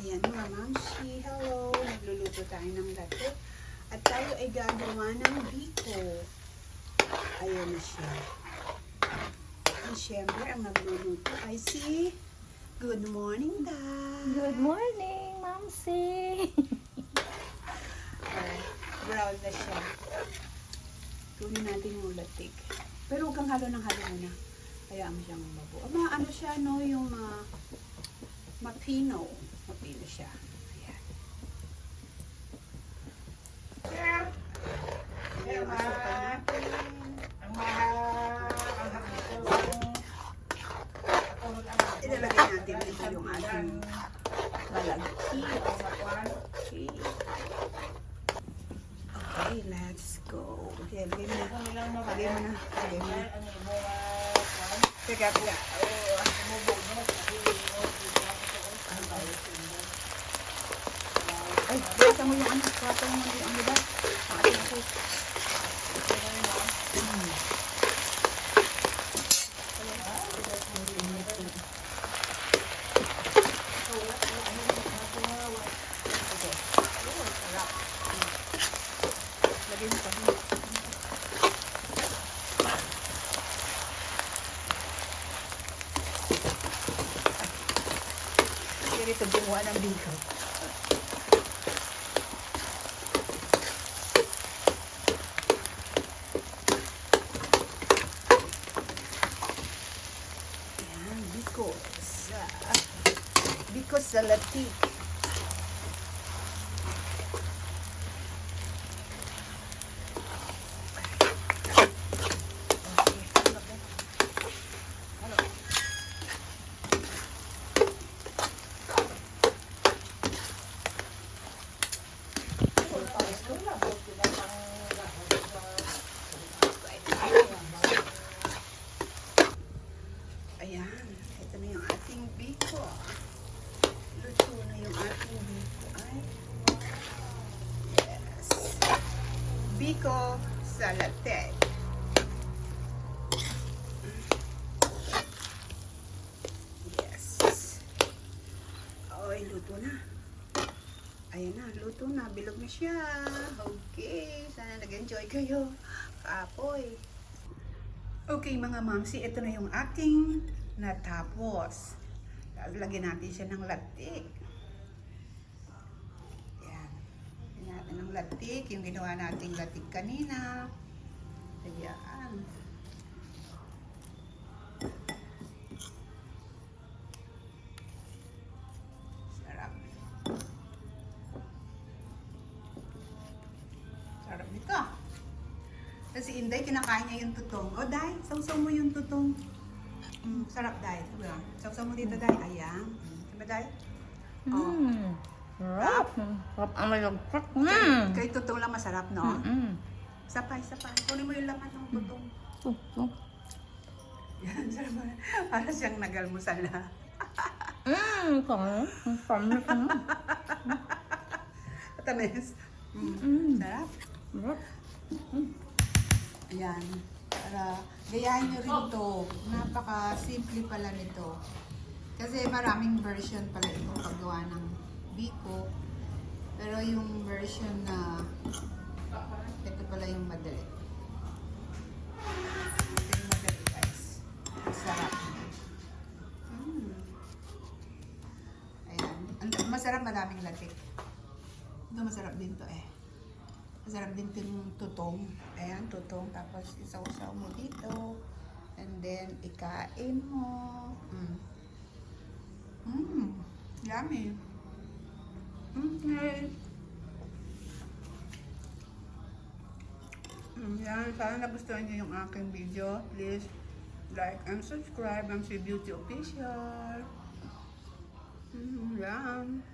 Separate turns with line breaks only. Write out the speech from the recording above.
Ayan mga mamshi, hello! Nagluluto tayo ng latte. At tayo ay gagawa ng biko. Ayan na siya. At syempre, ang nagluluto ay si Good Morning, Dad!
Good morning, Mamsi!
Brown na siya. Kunin natin yung latik. Pero huwag kang halo ng halo muna. Hayaan mo siyang mabuo. Ano siya, no? Yung mapino. Mapino siya. Ayan. Ayan, masukan natin. Ilalagay natin dito yung ating malagkit. Okay. Okay, let's go. Okay, lagay mo na. Lagay mo na. Lagay mo na. Teka. Ay, basta mo yung ano. Basta mo yung ano ba? Atin ako. Lagay mo pa. Dito gumawa ng biko. Ayan, biko sa latik. Ayan, ito na yung ating biko. Luto na yung ating biko. Ay, yes. Biko sa latte. Yes. Oy, luto na. Ayan na, luto na. Bilog na siya. Okay, sana nag-enjoy kayo. Kapoy. Okay mga mamsi, ito na yung ating natapos. Lagyan natin siya ng latik. Ayan. Lagyan natin ng latik. Yung ginawa nating latik kanina. Ayan. Sarap. Sarap nito. Kasi Inday, kinakain niya yung tutong. O, Day, sausaw mo yung tutong. Sarap, Day. Sausaw mo dito, Day. Ayan. Diba, Day?
Sarap! Sarap ang malagpak.
Kay tutong lang masarap, no? Sapay. Kunin mo yung laman ng tutong. Yan, sarap. Para siyang nagalmusal na. Tamis. Sarap. Ayan. Para gayahin nyo rin ito. Napaka-simple pala nito. Kasi maraming version pala ito paggawa ng biko. Pero yung version na ito pala yung madali. Ito yung madali, guys. Sarap. Ayan. Masarap, maraming latik. Ito masarap din to eh. Masarap din yung tutong. Ayan, tutong. Tapos isaw-saw mo dito. And then, ikain mo. Yummy. Okay. Yan. Sana nagustuhan niyo yung aking video. Please like and subscribe. Ang si Beauty Official. Yan.